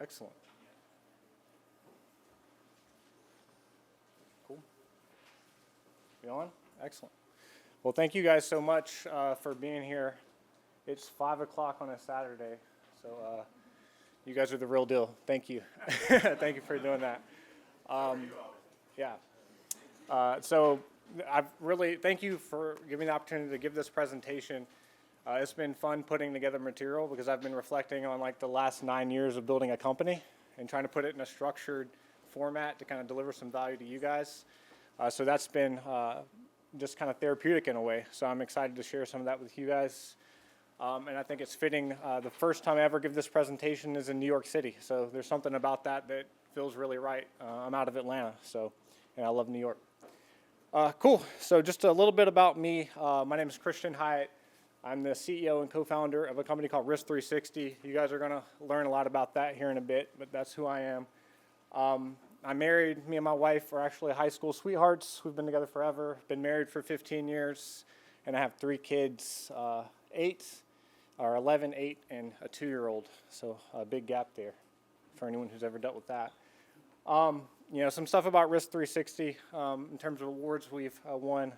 Excellent. Cool. You on? Excellent. Well, thank you guys so much for being here. It's 5 o'clock on a Saturday, so you guys are the real deal. Thank you. Thank you for doing that. Yeah. So thank you for giving me the opportunity to give this presentation. It's been fun putting together material because I've been reflecting on like the last 9 years of building a company and trying to put it in a structured format to kind of deliver some value to you guys. So that's been just kind of therapeutic in a way. So I'm excited to share some of that with you guys. And I think it's fitting. The first time I ever give this presentation is in New York City. So there's something about that feels really right. I'm out of Atlanta, and I love New York. Cool. So just a little bit about me. My name is Christian Hyatt. I'm the CEO and co-founder of a company called Risk360. You guys are going to learn a lot about that here in a bit, but that's who I am. I'm married. Me and my wife are actually high school sweethearts. We've been together forever. Been married for 15 years, and I have 3 kids, 11, 8, and a 2-year-old. So a big gap there for anyone who's ever dealt with that. Some stuff about Risk360 in terms of awards we've won.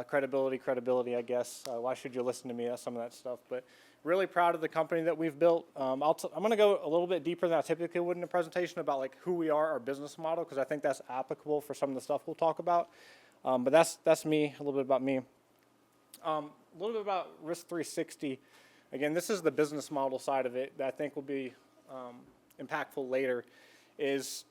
Credibility, I guess. Why should you listen to me? That's some of that stuff. But really proud of the company that we've built. I'm going to go a little bit deeper than I typically would in a presentation about like who we are, our business model, because I think that's applicable for some of the stuff we'll talk about. But that's me, a little bit about me. A little bit about Risk360. Again, this is the business model side of it that I think will be impactful later. Is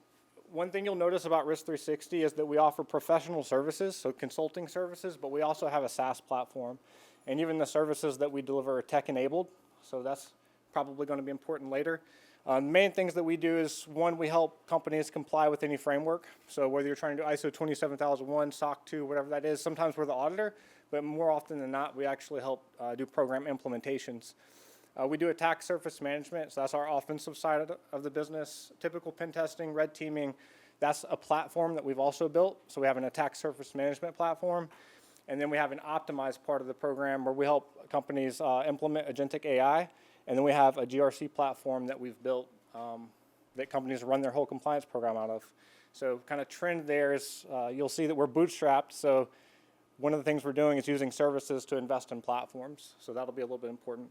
one thing you'll notice about Risk360 is that we offer professional services, so consulting services, but we also have a SaaS platform. And even the services that we deliver are tech-enabled, so that's probably going to be important later. The main things that we do is, one, we help companies comply with any framework. So whether you're trying to do ISO 27001, SOC 2, whatever that is, sometimes we're the auditor, but more often than not, we actually help do program implementations. We do attack surface management, so that's our offensive side of the business. Typical pen testing, red teaming, that's a platform that we've also built. So we have an attack surface management platform. And then we have an optimized part of the program where we help companies implement agentic AI. And then we have a GRC platform that we've built that companies run their whole compliance program out of. So kind of trend there is you'll see that we're bootstrapped. So one of the things we're doing is using services to invest in platforms. So that'll be a little bit important.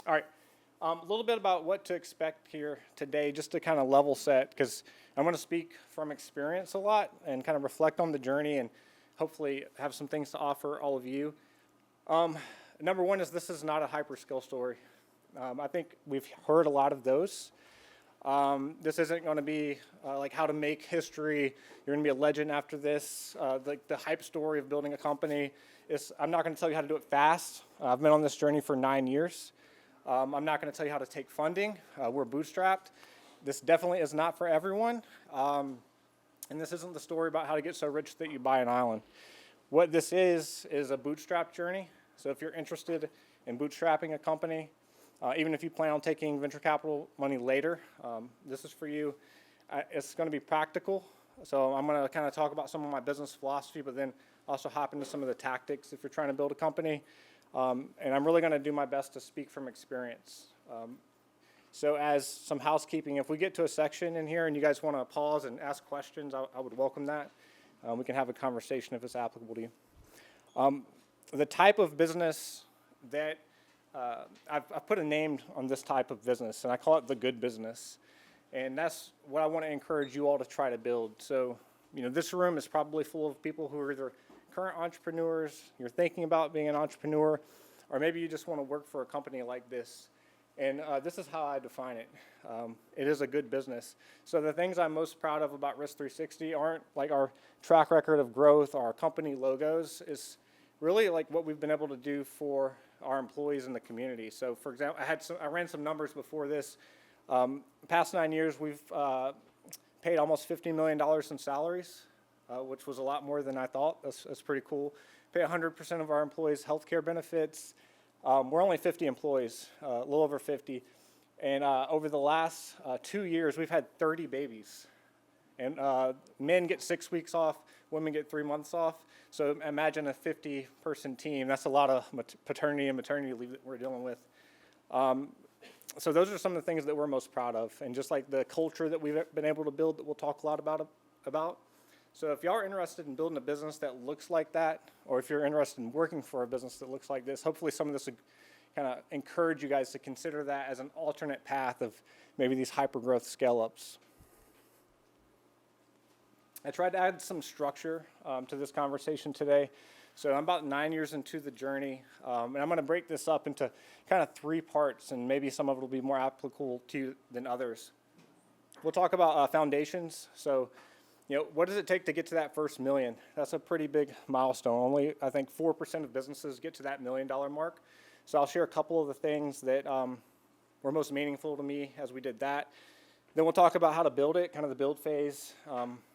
All right, a little bit about what to expect here today, just to kind of level set, because I'm going to speak from experience a lot and kind of reflect on the journey and hopefully have some things to offer all of you. Number one is this is not a hyperscale story. I think we've heard a lot of those. This isn't going to be like how to make history. You're going to be a legend after this. Like the hype story of building a company. I'm not going to tell you how to do it fast. I've been on this journey for 9 years. I'm not going to tell you how to take funding. We're bootstrapped. This definitely is not for everyone. And this isn't the story about how to get so rich that you buy an island. What this is a bootstrap journey. So if you're interested in bootstrapping a company, even if you plan on taking venture capital money later, this is for you. It's going to be practical. So I'm going to kind of talk about some of my business philosophy, but then also hop into some of the tactics if you're trying to build a company. And I'm really going to do my best to speak from experience. So as some housekeeping, if we get to a section in here and you guys want to pause and ask questions, I would welcome that. We can have a conversation if it's applicable to you. The type of business that I've put a name on this type of business, and I call it the good business. And that's what I want to encourage you all to try to build. So, this room is probably full of people who are either current entrepreneurs, you're thinking about being an entrepreneur, or maybe you just want to work for a company like this. And this is how I define it. It is a good business. So the things I'm most proud of about Risk360 aren't like our track record of growth, our company logos. Is really like what we've been able to do for our employees in the community. So for example, I ran some numbers before this. Past 9 years, we've paid almost $50 million in salaries, which was a lot more than I thought. That's pretty cool. Pay 100% of our employees health care benefits. We're only 50 employees, a little over 50. And over the last 2 years, we've had 30 babies. And men get 6 weeks off, women get 3 months off. So imagine a 50-person team. That's a lot of paternity and maternity leave that we're dealing with. So those are some of the things that we're most proud of, and just like the culture that we've been able to build that we'll talk a lot about. So if y'all are interested in building a business that looks like that, or if you're interested in working for a business that looks like this, hopefully some of this would kind of encourage you guys to consider that as an alternate path of maybe these hyper-growth scale-ups. I tried to add some structure to this conversation today. So I'm about 9 years into the journey, and I'm going to break this up into kind of 3 parts, and maybe some of it will be more applicable to you than others. We'll talk about foundations. So, what does it take to get to that first million? That's a pretty big milestone. Only, I think, 4% of businesses get to that $1 million mark. So I'll share a couple of the things that were most meaningful to me as we did that. Then we'll talk about how to build it, kind of the build phase.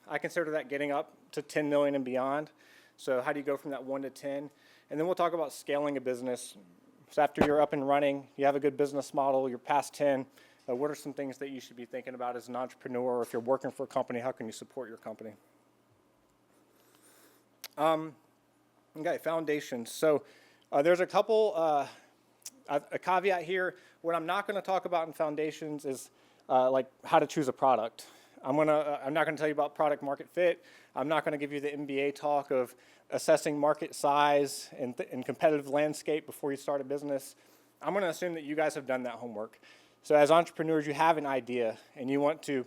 I consider that getting up to 10 million and beyond. So how do you go from that 1 to 10? And then we'll talk about scaling a business. So after you're up and running, you have a good business model, you're past 10, what are some things that you should be thinking about as an entrepreneur, or if you're working for a company, how can you support your company? Okay, foundations. So there's a couple, a caveat here. What I'm not going to talk about in foundations is like how to choose a product. I'm not going to tell you about product market fit. I'm not going to give you the MBA talk of assessing market size and competitive landscape before you start a business. I'm going to assume that you guys have done that homework. So as entrepreneurs, you have an idea, and you want to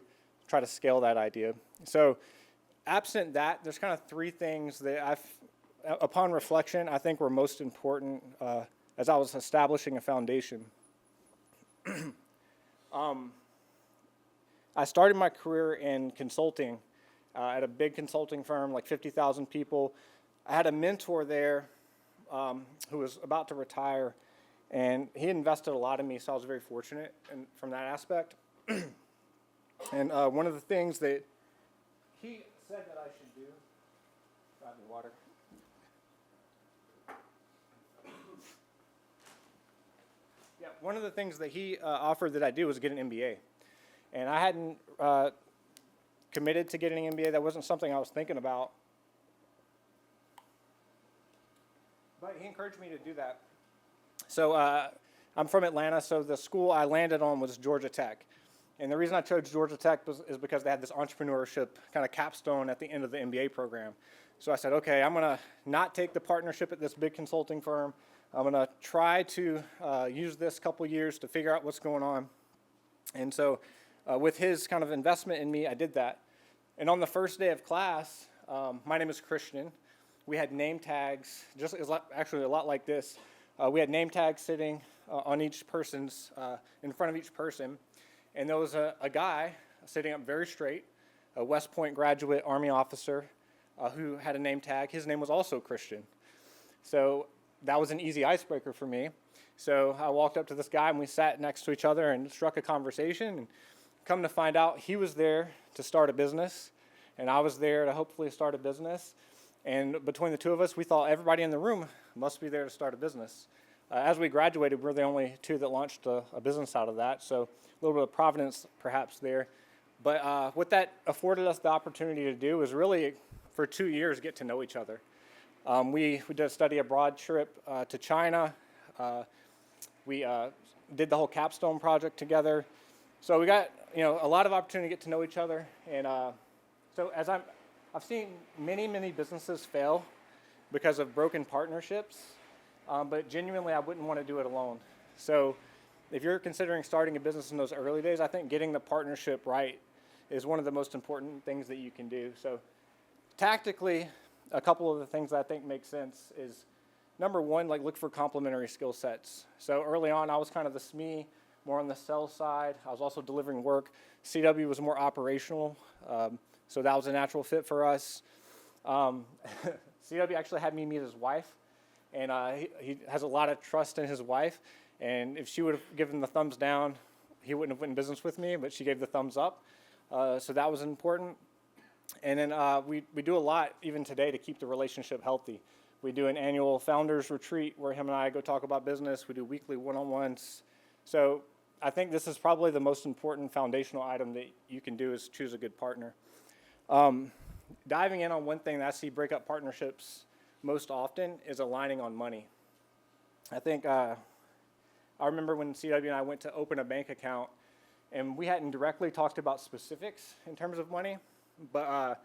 try to scale that idea. So absent that, there's kind of 3 things that upon reflection, I think were most important as I was establishing a foundation. I started my career in consulting at a big consulting firm, like 50,000 people. I had a mentor there who was about to retire, and he invested a lot in me, so I was very fortunate from that aspect. And one of the things that he said that I should do, grab me water. Yeah, one of the things that he offered that I do was get an MBA. And I hadn't committed to getting an MBA. That wasn't something I was thinking about. But he encouraged me to do that. So I'm from Atlanta, so the school I landed on was Georgia Tech. And the reason I chose Georgia Tech is because they had this entrepreneurship kind of capstone at the end of the MBA program. So I said, okay, I'm going to not take the partnership at this big consulting firm. I'm going to try to use this couple years to figure out what's going on. And so with his kind of investment in me, I did that. And on the first day of class, my name is Christian. We had name tags, just actually a lot like this. We had name tags sitting on each person's, in front of each person. And there was a guy sitting up very straight, a West Point graduate Army officer who had a name tag. His name was also Christian. So that was an easy icebreaker for me. So I walked up to this guy, and we sat next to each other and struck a conversation. And come to find out, he was there to start a business, and I was there to hopefully start a business. And between the two of us, we thought everybody in the room must be there to start a business. As we graduated, we're the only 2 that launched a business out of that, so a little bit of providence perhaps there. But what that afforded us the opportunity to do was really, for 2 years, get to know each other. We did a study abroad trip to China. We did the whole capstone project together. So we got a lot of opportunity to get to know each other. And so as I've seen many businesses fail because of broken partnerships. But genuinely, I wouldn't want to do it alone. So if you're considering starting a business in those early days, I think getting the partnership right is one of the most important things that you can do. So tactically, a couple of the things that I think make sense is, number one, like look for complementary skill sets. So early on, I was kind of the SME, more on the sales side. I was also delivering work. CW was more operational, so that was a natural fit for us. CW actually had me meet his wife. And he has a lot of trust in his wife. And if she would have given the thumbs down, he wouldn't have went in business with me, but she gave the thumbs up. So that was important. And then we do a lot even today to keep the relationship healthy. We do an annual founders retreat where him and I go talk about business. We do weekly one-on-ones. So I think this is probably the most important foundational item that you can do is choose a good partner. Diving in on one thing that I see break up partnerships most often is aligning on money. I think I I remember when CW and I went to open a bank account, and we hadn't directly talked about specifics in terms of money, but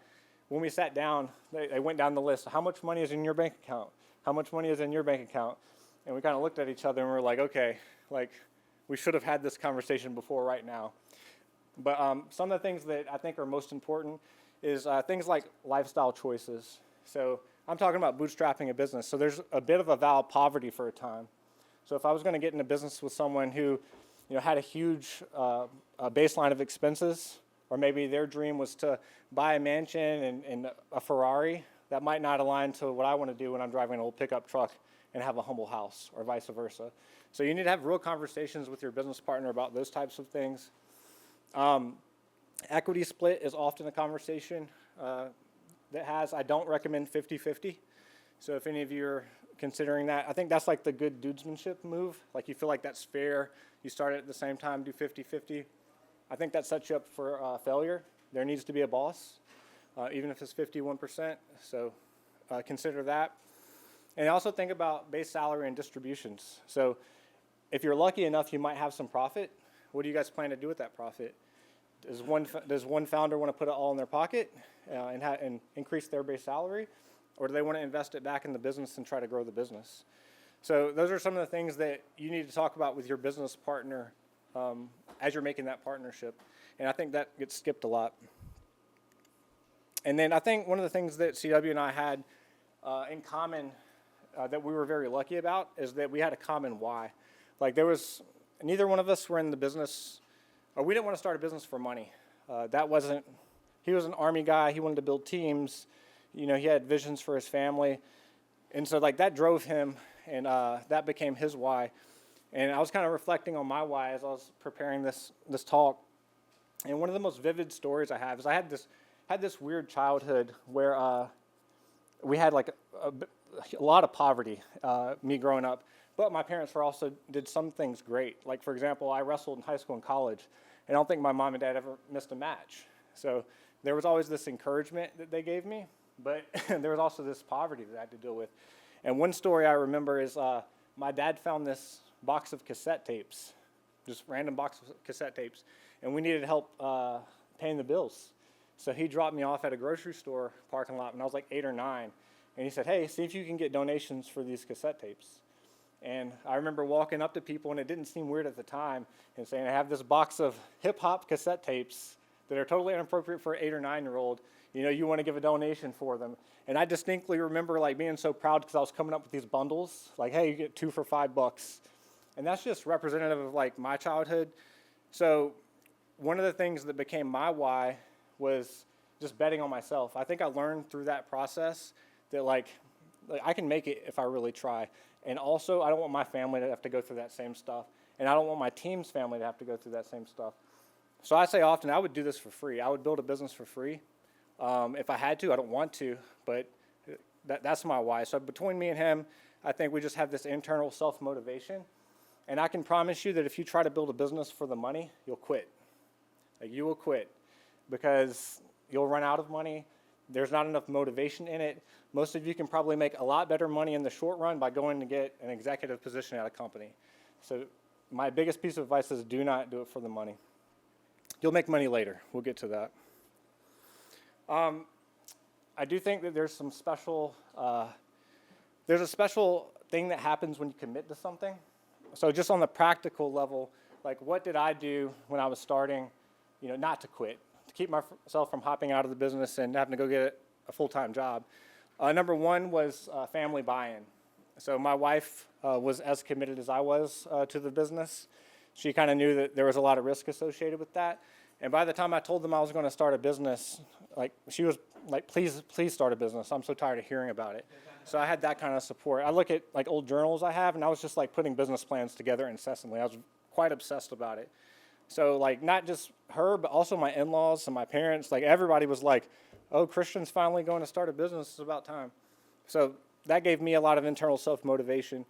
when we sat down, they went down the list. How much money is in your bank account? How much money is in your bank account? And we kind of looked at each other and we were like, okay, like we should have had this conversation before right now. But some of the things that I think are most important is things like lifestyle choices. So I'm talking about bootstrapping a business. So there's a bit of a vow of poverty for a time. So if I was going to get into business with someone who, had a huge baseline of expenses, or maybe their dream was to buy a mansion and a Ferrari, that might not align to what I want to do when I'm driving an old pickup truck and have a humble house, or vice versa. So you need to have real conversations with your business partner about those types of things. Equity split is often a conversation I don't recommend 50-50. So if any of you are considering that, I think that's like the good dudesmanship move. Like you feel like that's fair. You start at the same time, do 50-50. I think that sets you up for failure. There needs to be a boss, even if it's 51%. So consider that. And also think about base salary and distributions. So if you're lucky enough, you might have some profit. What do you guys plan to do with that profit? Does one founder want to put it all in their pocket and increase their base salary? Or do they want to invest it back in the business and try to grow the business? So those are some of the things that you need to talk about with your business partner as you're making that partnership. And I think that gets skipped a lot. And then I think one of the things that CW and I had in common that we were very lucky about is that we had a common why. Like neither one of us were in the business, or we didn't want to start a business for money. He was an Army guy. He wanted to build teams. He had visions for his family. And so that drove him, and that became his why. And I was kind of reflecting on my why as I was preparing this talk. And one of the most vivid stories I have is I had this weird childhood where we had a lot of poverty, me growing up. But my parents did some things great. Like, for example, I wrestled in high school and college, and I don't think my mom and dad ever missed a match. So there was always this encouragement that they gave me, but there was also this poverty that I had to deal with. And one story I remember is my dad found this box of cassette tapes, just random box of cassette tapes, and we needed help paying the bills. So he dropped me off at a grocery store parking lot when I was like 8 or 9, and he said, hey, see if you can get donations for these cassette tapes. And I remember walking up to people, and it didn't seem weird at the time, and saying, I have this box of hip-hop cassette tapes that are totally inappropriate for an 8 or 9-year-old. You want to give a donation for them. And I distinctly remember being so proud because I was coming up with these bundles, hey, you get 2 for $5. And that's just representative of my childhood. So one of the things that became my why was just betting on myself. I think I learned through that process that I can make it if I really try. And also, I don't want my family to have to go through that same stuff. And I don't want my team's family to have to go through that same stuff. So I say often, I would do this for free. I would build a business for free. If I had to, I don't want to, but that's my why. So between me and him, I think we just have this internal self-motivation. And I can promise you that if you try to build a business for the money, you'll quit. You will quit because you'll run out of money. There's not enough motivation in it. Most of you can probably make a lot better money in the short run by going to get an executive position at a company. So my biggest piece of advice is do not do it for the money. You'll make money later. We'll get to that. I do think that there's some special, there's a special thing that happens when you commit to something. So just on the practical level, what did I do when I was starting, not to quit, to keep myself from hopping out of the business and having to go get a full-time job? Number one was family buy-in. So my wife was as committed as I was to the business. She kind of knew that there was a lot of risk associated with that. And by the time I told them I was going to start a business, she was like, please start a business. I'm so tired of hearing about it. So I had that kind of support. I look at old journals I have, and I was just putting business plans together incessantly. I was quite obsessed about it. So not just her, but also my in-laws and my parents, everybody was oh, Christian's finally going to start a business. It's about time. So that gave me a lot of internal self-motivation.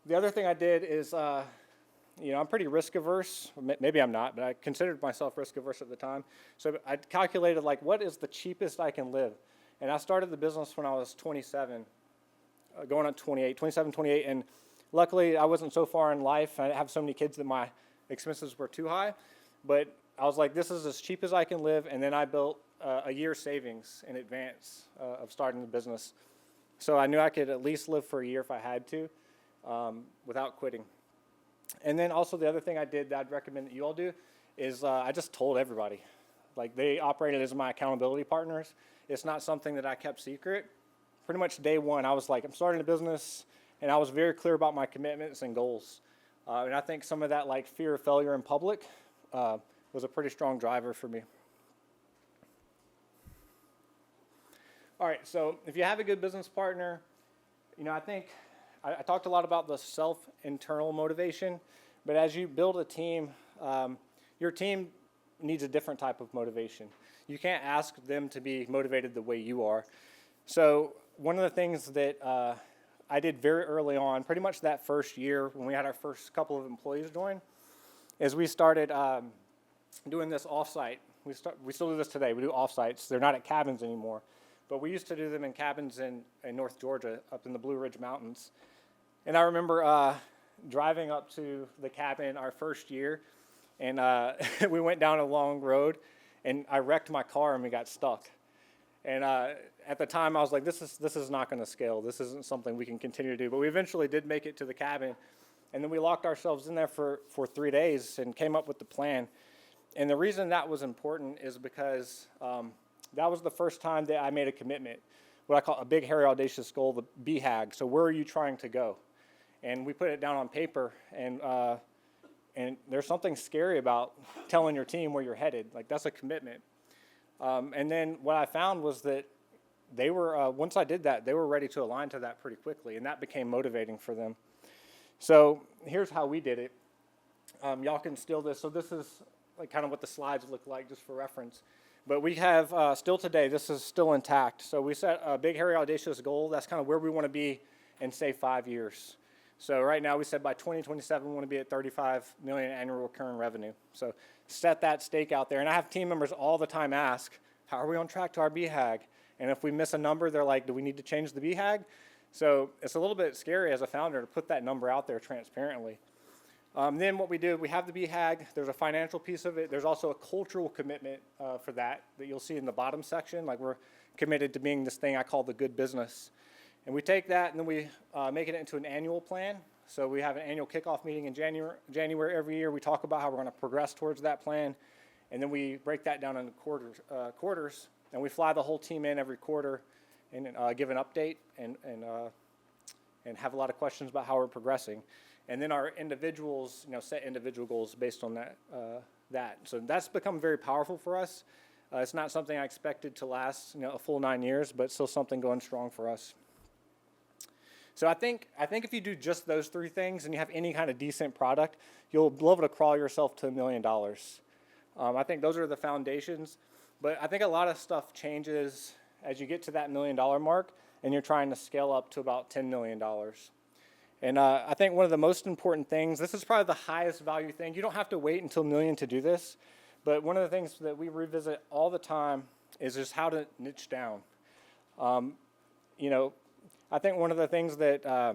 The other thing I did is, I'm pretty risk averse. Maybe I'm not, but I considered myself risk averse at the time. So I calculated what is the cheapest I can live. And I started the business when I was 27, going on 28, and Luckily, I wasn't so far in life. I have so many kids that my expenses were too high. But I was like, this is as cheap as I can live. And then I built a year's savings in advance of starting the business. So I knew I could at least live for a year if I had to without quitting. And then also the other thing I did that I'd recommend that you all do is I just told everybody. Like, they operated as my accountability partners. It's not something that I kept secret. Pretty much day one, I was like, I'm starting a business, and I was very clear about my commitments and goals. And I think some of that, like, fear of failure in public was a pretty strong driver for me. All right, so if you have a good business partner, I think I talked a lot about the self-internal motivation, but as you build a team, your team needs a different type of motivation. You can't ask them to be motivated the way you are. So one of the things that I did very early on, pretty much that first year when we had our first couple of employees join, is we started doing this offsite. We still do this today. We do offsites. They're not at cabins anymore. But we used to do them in cabins in North Georgia, up in the Blue Ridge Mountains. And I remember driving up to the cabin our first year, and we went down a long road, and I wrecked my car, and we got stuck. And at the time, I was like, this is not going to scale. This isn't something we can continue to do. But we eventually did make it to the cabin, and then we locked ourselves in there for 3 days and came up with the plan. And the reason that was important is because that was the first time that I made a commitment, what I call a big, hairy, audacious goal, the BHAG. So where are you trying to go? And we put it down on paper, and there's something scary about telling your team where you're headed. Like, that's a commitment. And then what I found was that they were, once I did that, they were ready to align to that pretty quickly, and that became motivating for them. So here's how we did it. Y'all can steal this. So this is like kind of what the slides look like, just for reference. But we have, still today, this is still intact. So we set a big, hairy, audacious goal. That's kind of where we want to be in, say, 5 years. So right now we said by 2027 we want to be at 35 million annual recurring revenue. So set that stake out there. And I have team members all the time ask, how are we on track to our BHAG? And if we miss a number, they're like, do we need to change the BHAG? So it's a little bit scary as a founder to put that number out there transparently. Then what we do, we have the BHAG. There's a financial piece of it. There's also a cultural commitment for that you'll see in the bottom section. Like, we're committed to being this thing I call the good business. And we take that and then we make it into an annual plan. So we have an annual kickoff meeting in January every year. We talk about how we're going to progress towards that plan. And then we break that down into quarters. And we fly the whole team in every quarter and give an update and have a lot of questions about how we're progressing. And then our individuals, set individual goals based on that. So that's become very powerful for us. It's not something I expected to last, a full 9 years, but still something going strong for us. So I think if you do just those 3 things and you have any kind of decent product, you'll be able to crawl yourself to $1 million. I think those are the foundations. But I think a lot of stuff changes as you get to that $1 million mark and you're trying to scale up to about $10 million. And I think one of the most important things, this is probably the highest value thing. You don't have to wait until $1 million to do this. But one of the things that we revisit all the time is just how to niche down. I think one of the things that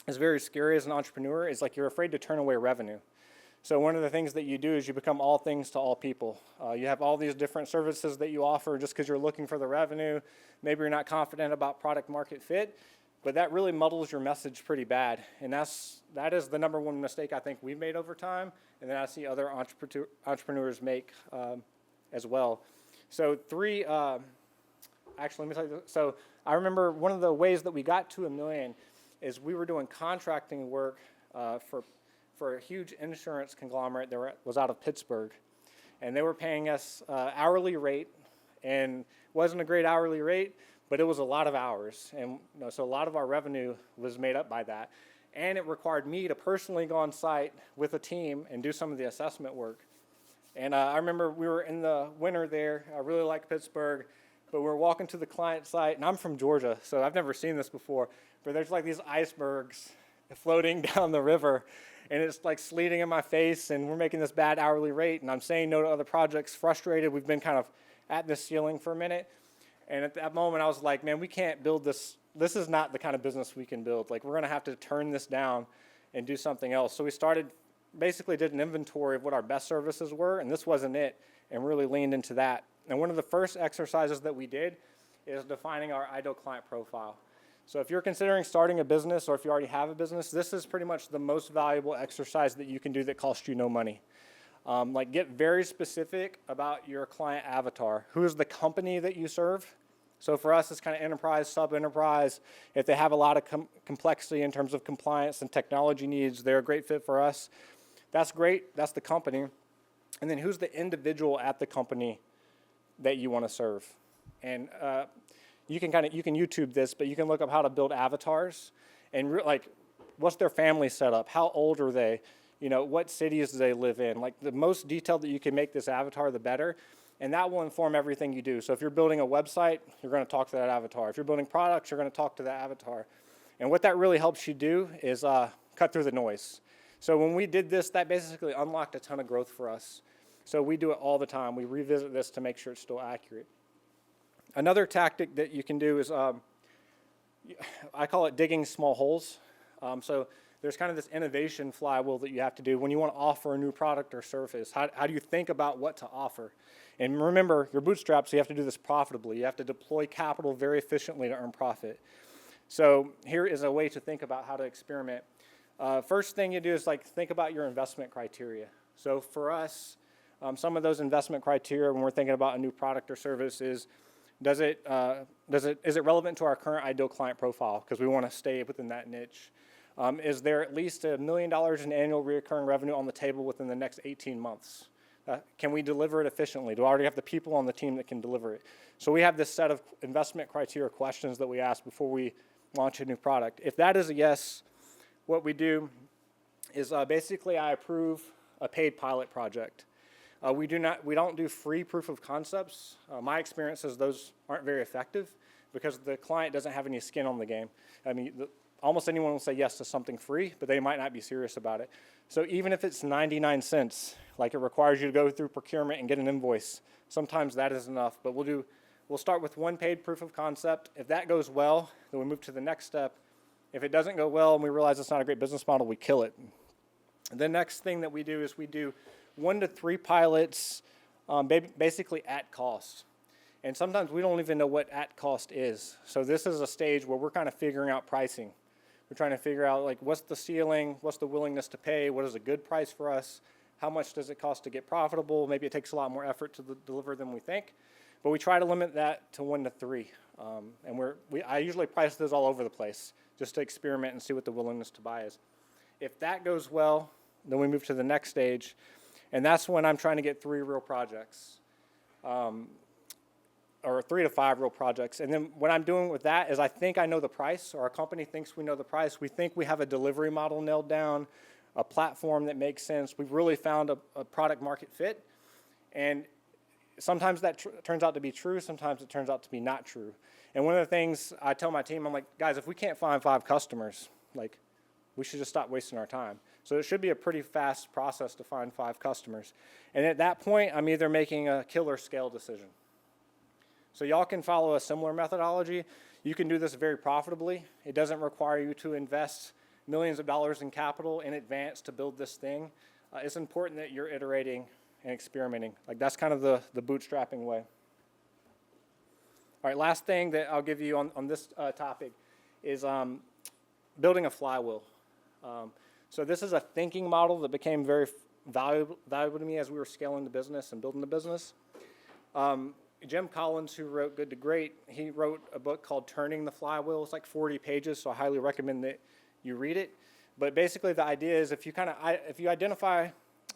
is very scary as an entrepreneur is like you're afraid to turn away revenue. So one of the things that you do is you become all things to all people. You have all these different services that you offer just because you're looking for the revenue. Maybe you're not confident about product market fit, but that really muddles your message pretty bad. And that is the number one mistake I think we've made over time, and that I see other entrepreneurs make as well. So actually, let me tell you. So I remember one of the ways that we got to $1 million is we were doing contracting work for a huge insurance conglomerate that was out of Pittsburgh. And they were paying us hourly rate, and wasn't a great hourly rate, but it was a lot of hours. And so a lot of our revenue was made up by that. And it required me to personally go on site with a team and do some of the assessment work. And I remember we were in the winter there. I really liked Pittsburgh, but we were walking to the client site, and I'm from Georgia, so I've never seen this before, but there's like these icebergs floating down the river, and it's like sleeting in my face, and we're making this bad hourly rate, and I'm saying no to other projects, frustrated. We've been kind of at this ceiling for a minute. And at that moment, I was like, man, we can't build this this is not the kind of business we can build. Like, we're going to have to turn this down and do something else. So we basically did an inventory of what our best services were, and this wasn't it, and really leaned into that. And one of the first exercises that we did is defining our ideal client profile. So if you're considering starting a business, or if you already have a business, this is pretty much the most valuable exercise that you can do that costs you no money. Like, get very specific about your client avatar. Who is the company that you serve? So for us, it's kind of enterprise, sub-enterprise. If they have a lot of complexity in terms of compliance and technology needs, they're a great fit for us. That's great. That's the company. And then who's the individual at the company that you want to serve? And you can YouTube this, but you can look up how to build avatars and like, what's their family setup? How old are they? You know, what cities do they live in? Like, the most detailed that you can make this avatar, the better. And that will inform everything you do. So if you're building a website, you're going to talk to that avatar. If you're building products, you're going to talk to that avatar. And what that really helps you do is cut through the noise. So when we did this, that basically unlocked a ton of growth for us. So we do it all the time. We revisit this to make sure it's still accurate. Another tactic that you can do is, I call it digging small holes. So there's kind of this innovation flywheel that you have to do when you want to offer a new product or service. How do you think about what to offer? And remember, you're bootstrapped, so you have to do this profitably. You have to deploy capital very efficiently to earn profit. So here is a way to think about how to experiment. First thing you do is think about your investment criteria. So for us, some of those investment criteria when we're thinking about a new product or service is, is it relevant to our current ideal client profile? Because we want to stay within that niche. Is there at least $1 million in annual recurring revenue on the table within the next 18 months? Can we deliver it efficiently? Do I already have the people on the team that can deliver it? So we have this set of investment criteria questions that we ask before we launch a new product. If that is a yes, what we do is basically I approve a paid pilot project. We don't do free proof of concepts. My experience is those aren't very effective because the client doesn't have any skin on the game. I mean, almost anyone will say yes to something free, but they might not be serious about it. So even if it's 99 cents, like it requires you to go through procurement and get an invoice, sometimes that is enough. But we'll start with one paid proof of concept. If that goes well, then we move to the next step. If it doesn't go well and we realize it's not a great business model, we kill it. The next thing that we do is we do 1 to 3 pilots, basically at cost. And sometimes we don't even know what at cost is. So this is a stage where we're kind of figuring out pricing. We're trying to figure out, like, what's the ceiling, what's the willingness to pay, what is a good price for us, how much does it cost to get profitable. Maybe it takes a lot more effort to deliver than we think. But we try to limit that to 1 to 3. And I usually price those all over the place just to experiment and see what the willingness to buy is. If that goes well, then we move to the next stage. And that's when I'm trying to get 3 real projects, or 3 to 5 real projects. And then what I'm doing with that is I think I know the price, or our company thinks we know the price. We think we have a delivery model nailed down, a platform that makes sense. We've really found a product market fit. And sometimes that turns out to be true. Sometimes it turns out to be not true. And one of the things I tell my team, I'm like, guys, if we can't find 5 customers, like, we should just stop wasting our time. So it should be a pretty fast process to find 5 customers. And at that point, I'm either making a kill or scale decision. So y'all can follow a similar methodology. You can do this very profitably. It doesn't require you to invest millions of dollars in capital in advance to build this thing. It's important that you're iterating and experimenting. Like, that's kind of the bootstrapping way. All right, last thing that I'll give you on this topic is building a flywheel. So this is a thinking model that became very valuable to me as we were scaling the business and building the business. Jim Collins, who wrote Good to Great, he wrote a book called Turning the Flywheel. It's like 40 pages, so I highly recommend that you read it. But basically the idea is if you identify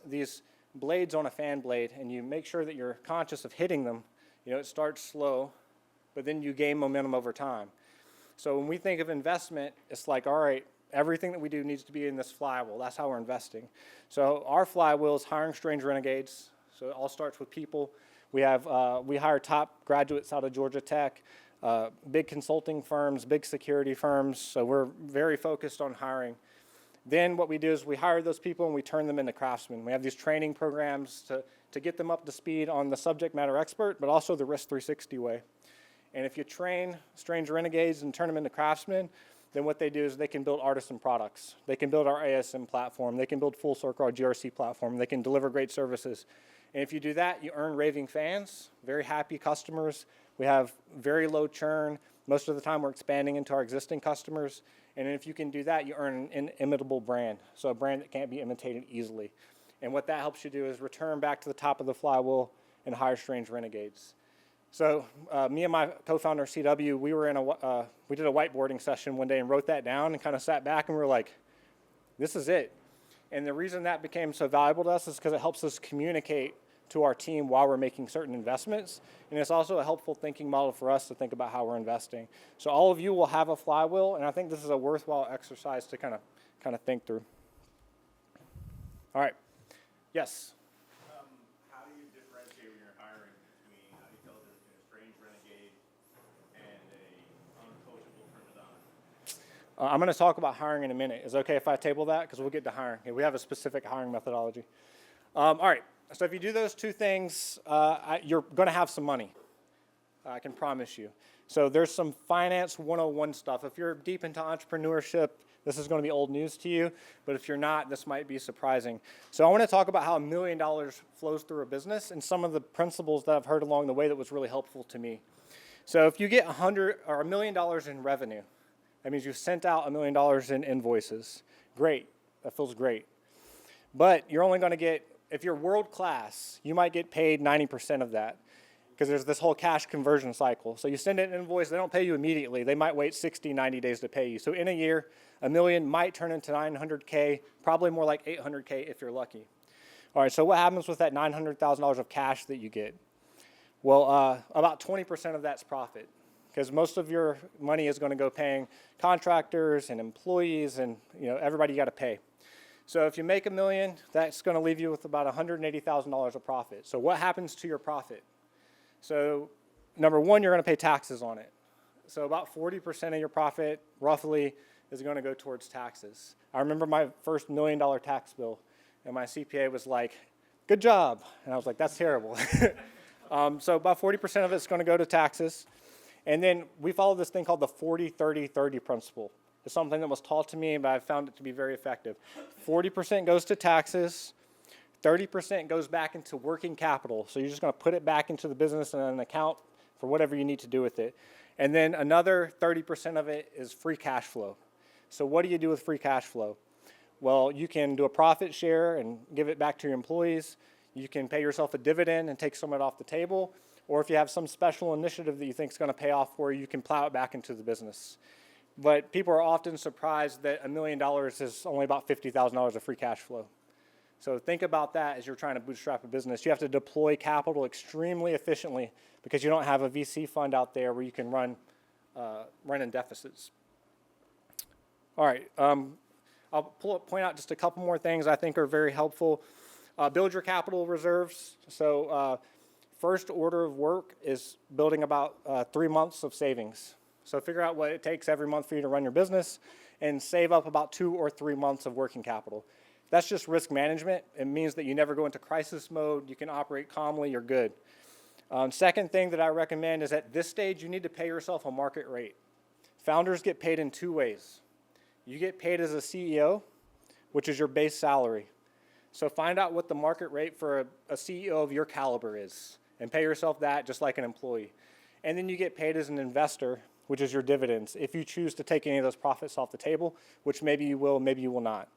these blades on a fan blade and you make sure that you're conscious of hitting them, it starts slow, but then you gain momentum over time. So when we think of investment, it's like, all right, everything that we do needs to be in this flywheel. That's how we're investing. So our flywheel is hiring strange renegades. So it all starts with people. We hire top graduates out of Georgia Tech, big consulting firms, big security firms. So we're very focused on hiring. Then what we do is we hire those people and we turn them into craftsmen. We have these training programs to get them up to speed on the subject matter expert, but also the Risk 360 way. And if you train strange renegades and turn them into craftsmen, then what they do is they can build artisan products. They can build our ASM platform. They can build Full Circle, our GRC platform. They can deliver great services. And if you do that, you earn raving fans, very happy customers. We have very low churn. Most of the time, we're expanding into our existing customers. And if you can do that, you earn an inimitable brand, so a brand that can't be imitated easily. And what that helps you do is return back to the top of the flywheel and hire strange renegades. So me and my co-founder, CW, we did a whiteboarding session one day and wrote that down and kind of sat back and we were like, this is it. And the reason that became so valuable to us is because it helps us communicate to our team while we're making certain investments. And it's also a helpful thinking model for us to think about how we're investing. So all of you will have a flywheel, and I think this is a worthwhile exercise to kind of think through. All right. Yes? How do you differentiate when you're hiring between, how do you tell the difference between a strange renegade and a uncoachable prima donna? I'm going to talk about hiring in a minute. Is it okay if I table that? Because we'll get to hiring. We have a specific hiring methodology. All right. So if you do those two things, you're going to have some money. I can promise you. So there's some finance 101 stuff. If you're deep into entrepreneurship, this is going to be old news to you. But if you're not, this might be surprising. So I want to talk about how $1 million flows through a business and some of the principles that I've heard along the way that was really helpful to me. So if you get $1 million in revenue, that means you've sent out $1 million in invoices. Great. That feels great. But you're only going to get, if you're world class, you might get paid 90% of that because there's this whole cash conversion cycle. So you send an invoice, they don't pay you immediately. They might wait 60, 90 days to pay you. So in a year, $1 million might turn into $900K, probably more like $800K if you're lucky. All right, so what happens with that $900,000 of cash that you get? Well, about 20% of that's profit because most of your money is going to go paying contractors and employees and everybody you got to pay. So if you make $1 million, that's going to leave you with about $180,000 of profit. So what happens to your profit? So number one, you're going to pay taxes on it. So about 40% of your profit, roughly, is going to go towards taxes. I remember my first $1 million tax bill, and my CPA was like, good job. And I was like, that's terrible. So about 40% of it's going to go to taxes. And then we follow this thing called the 40-30-30 principle. It's something that was taught to me, but I found it to be very effective. 40% goes to taxes, 30% goes back into working capital. So you're just going to put it back into the business and an account for whatever you need to do with it. And then another 30% of it is free cash flow. So what do you do with free cash flow? Well, you can do a profit share and give it back to your employees. You can pay yourself a dividend and take some of it off the table. Or if you have some special initiative that you think is going to pay off for you, you can plow it back into the business. But people are often surprised that $1 million is only about $50,000 of free cash flow. So think about that as you're trying to bootstrap a business. You have to deploy capital extremely efficiently because you don't have a VC fund out there where you can run in deficits. All right, I'll point out just a couple more things I think are very helpful. Build your capital reserves. So first order of work is building about 3 months of savings. So figure out what it takes every month for you to run your business and save up about 2 or 3 months of working capital. That's just risk management. It means that you never go into crisis mode. You can operate calmly. You're good. Second thing that I recommend is at this stage, you need to pay yourself a market rate. Founders get paid in 2 ways. You get paid as a CEO, which is your base salary. So find out what the market rate for a CEO of your caliber is and pay yourself that just like an employee. And then you get paid as an investor, which is your dividends, if you choose to take any of those profits off the table, which maybe you will, maybe you will not.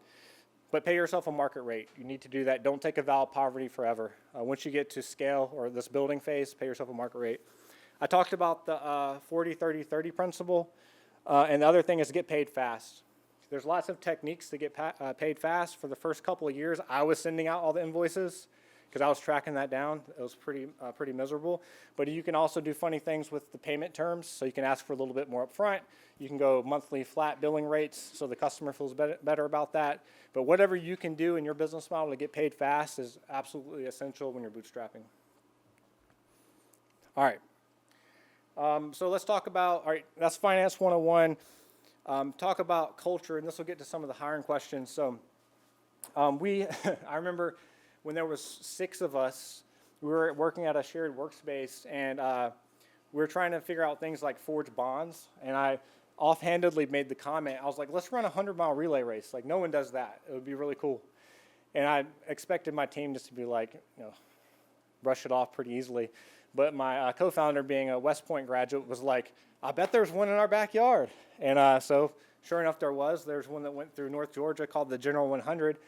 But pay yourself a market rate. You need to do that. Don't take a vow of poverty forever. Once you get to scale or this building phase, pay yourself a market rate. I talked about the 40-30-30 principle, and the other thing is to get paid fast. There's lots of techniques to get paid fast. For the first couple of years, I was sending out all the invoices because I was tracking that down. It was pretty miserable. But you can also do funny things with the payment terms. So you can ask for a little bit more up front. You can go monthly flat billing rates so the customer feels better about that. But whatever you can do in your business model to get paid fast is absolutely essential when you're bootstrapping. All right. So let's talk about, all right, that's Finance 101. Talk about culture, and this will get to some of the hiring questions. So I remember when there was 6 of us, we were working at a shared workspace, and we were trying to figure out things like forge bonds, and I offhandedly made the comment, I was like, let's run a 100-mile relay race. Like, no one does that. It would be really cool. And I expected my team just to be like, brush it off pretty easily. But my co-founder, being a West Point graduate, was like, I bet there's one in our backyard. And so sure enough, there was. There's one that went through North Georgia called the General 100.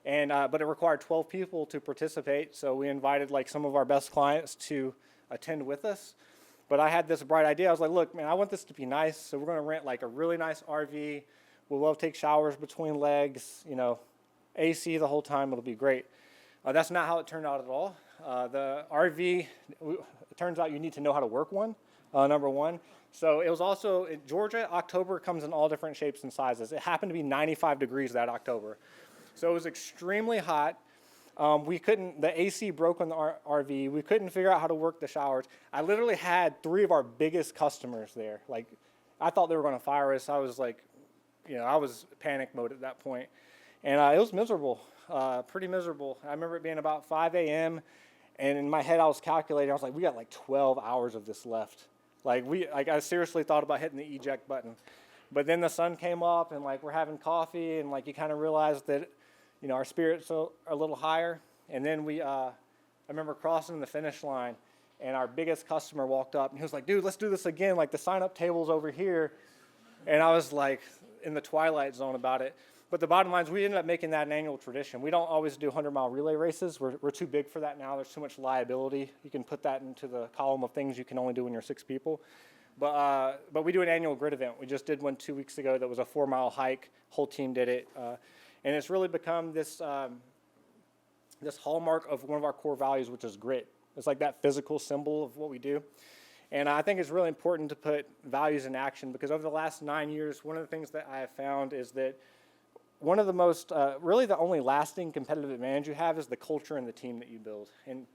And but it required 12 people to participate. So we invited like some of our best clients to attend with us. But I had this bright idea. I was like, look, man, I want this to be nice. So we're going to rent like a really nice RV. We'll love take showers between legs, AC the whole time. It'll be great. That's not how it turned out at all. The RV, it turns out you need to know how to work one, number one. So it was also in Georgia, October comes in all different shapes and sizes. It happened to be 95 degrees that October. So it was extremely hot. The AC broke on the RV. We couldn't figure out how to work the showers. I literally had 3 of our biggest customers there. Like, I thought they were going to fire us. I was like, I was panic mode at that point. And it was miserable, pretty miserable. I remember it being about 5 a.m. And in my head, I was calculating. I was like, we got like 12 hours of this left. I seriously thought about hitting the eject button. But then the sun came up, and like we're having coffee, and like you kind of realize that, our spirits are a little higher. And then I remember crossing the finish line, and our biggest customer walked up, and he was like, dude, let's do this again. Like the sign-up table's over here. And I was like in the twilight zone about it. But the bottom line is we ended up making that an annual tradition. We don't always do 100-mile relay races. We're too big for that now. There's too much liability. You can put that into the column of things you can only do when you're 6 people. But we do an annual grid event. We just did one 2 weeks ago that was a 4-mile hike. Whole team did it. And it's really become this hallmark of one of our core values, which is grit. It's like that physical symbol of what we do. And I think it's really important to put values in action, because over the last 9 years, one of the things that I have found is that one of the most, really the only lasting competitive advantage you have is the culture and the team that you build. And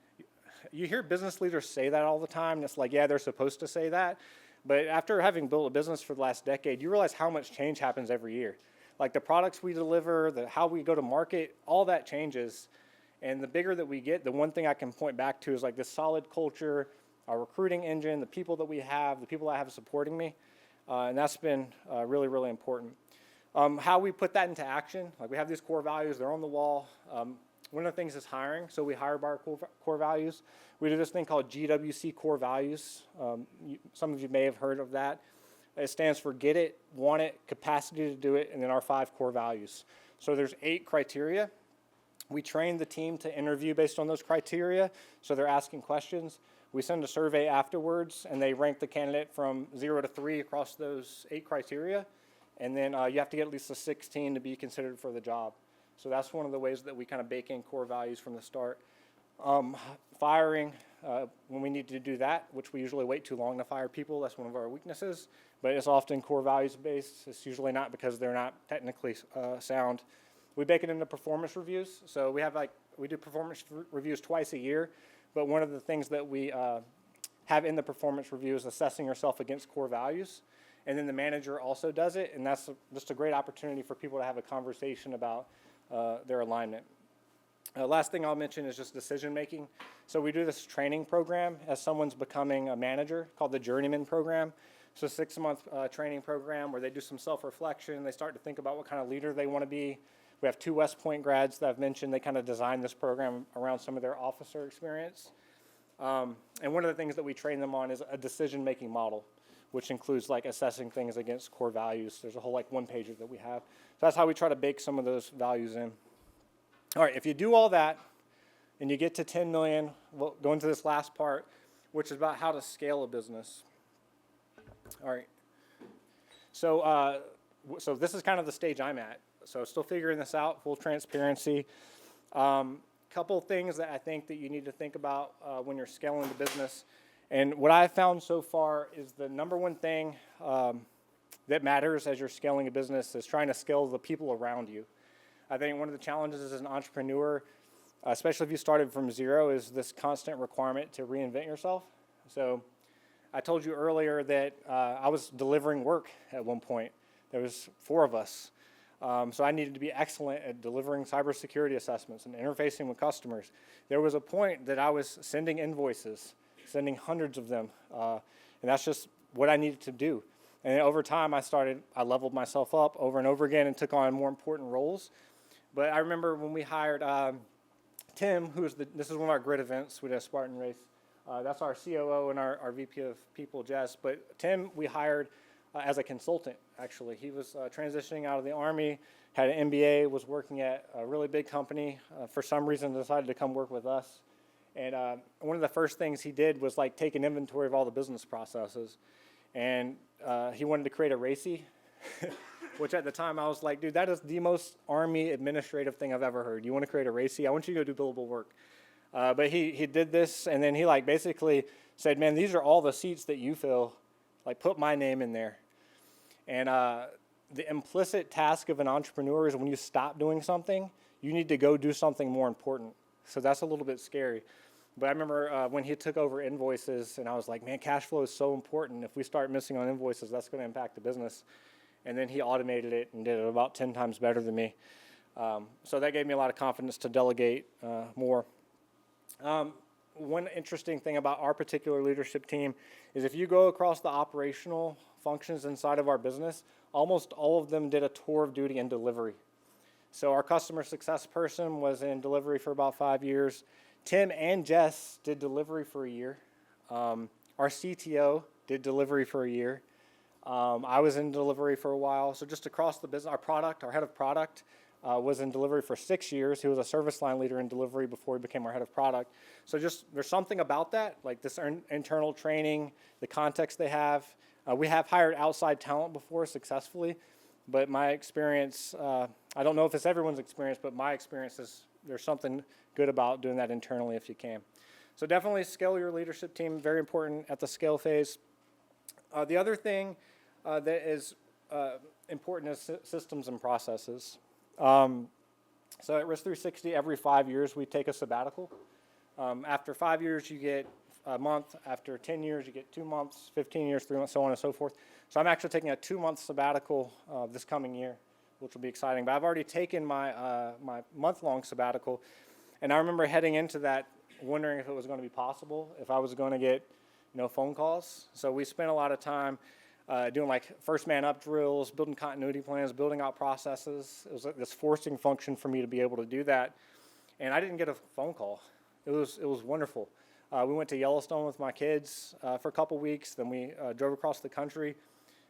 you hear business leaders say that all the time, and it's like, yeah, they're supposed to say that. But after having built a business for the last decade, you realize how much change happens every year. Like the products we deliver, how we go to market, all that changes. And the bigger that we get, the one thing I can point back to is like this solid culture, our recruiting engine, the people that we have, the people I have supporting me. And that's been really, really important. How we put that into action, like we have these core values, they're on the wall. One of the things is hiring, so we hire by our core values. We do this thing called GWC core values. Some of you may have heard of that. It stands for get it, want it, capacity to do it, and then our 5 core values. So there's 8 criteria. We train the team to interview based on those criteria, so they're asking questions. We send a survey afterwards, and they rank the candidate from 0 to 3 across those 8 criteria. And then you have to get at least a 16 to be considered for the job. So that's one of the ways that we kind of bake in core values from the start. Firing, when we need to do that, which we usually wait too long to fire people, that's one of our weaknesses. But it's often core values based. It's usually not because they're not technically sound. We bake it into performance reviews. So we do performance reviews twice a year. But one of the things that we have in the performance review is assessing yourself against core values. And then the manager also does it, and that's just a great opportunity for people to have a conversation about their alignment. Last thing I'll mention is just decision making. So we do this training program as someone's becoming a manager called the Journeyman Program. So a 6-month training program where they do some self-reflection. They start to think about what kind of leader they want to be. We have 2 West Point grads that I've mentioned. They kind of designed this program around some of their officer experience. And one of the things that we train them on is a decision-making model, which includes like assessing things against core values. There's a whole like 1-pager that we have. So that's how we try to bake some of those values in. All right, if you do all that and you get to 10 million, we'll go into this last part, which is about how to scale a business. All right. So this is kind of the stage I'm at. So still figuring this out, full transparency. Couple things that I think that you need to think about when you're scaling the business. And what I've found so far is the number one thing that matters as you're scaling a business is trying to scale the people around you. I think one of the challenges as an entrepreneur, especially if you started from zero, is this constant requirement to reinvent yourself. So I told you earlier that I was delivering work at one point. There was 4 of us. So I needed to be excellent at delivering cybersecurity assessments and interfacing with customers. There was a point that I was sending invoices, sending hundreds of them, And that's just what I needed to do. And then over time, I leveled myself up over and over again and took on more important roles. But I remember when we hired Tim, this is one of our grid events. We did a Spartan race. That's our COO and our VP of People, Jess. But Tim, we hired as a consultant, actually. He was transitioning out of the Army, had an MBA, was working at a really big company. For some reason, decided to come work with us. And one of the first things he did was like take an inventory of all the business processes. And he wanted to create a RACI, which at the time I was like, dude, that is the most Army administrative thing I've ever heard. You want to create a RACI? I want you to go do billable work. But he did this, and then he like basically said, man, these are all the seats that you fill. Like, put my name in there. And the implicit task of an entrepreneur is when you stop doing something, you need to go do something more important. So that's a little bit scary. But I remember when he took over invoices, and I was like, man, cash flow is so important. If we start missing on invoices, that's going to impact the business. And then he automated it and did it about 10 times better than me. So that gave me a lot of confidence to delegate more. One interesting thing about our particular leadership team is if you go across the operational functions inside of our business, almost all of them did a tour of duty in delivery. So our customer success person was in delivery for about 5 years. Tim and Jess did delivery for a year. Our CTO did delivery for a year. I was in delivery for a while. So just across the business, our head of product was in delivery for 6 years. He was a service line leader in delivery before he became our head of product. So just there's something about that, like this internal training, the context they have. We have hired outside talent before successfully, but my experience, I don't know if it's everyone's experience, but my experience is there's something good about doing that internally if you can. So definitely scale your leadership team, very important at the scale phase. The other thing that is important is systems and processes. So at Risk 360, every 5 years we take a sabbatical. After 5 years, you get a month. After 10 years, you get 2 months. 15 years, 3 months, so on and so forth. So I'm actually taking a 2-month sabbatical this coming year, which will be exciting. But I've already taken my my month-long sabbatical, and I remember heading into that wondering if it was going to be possible, if I was going to get phone calls. So we spent a lot of time doing like first man up drills, building continuity plans, building out processes. It was like this forcing function for me to be able to do that. And I didn't get a phone call. It was wonderful. We went to Yellowstone with my kids for a couple weeks. Then we drove across the country.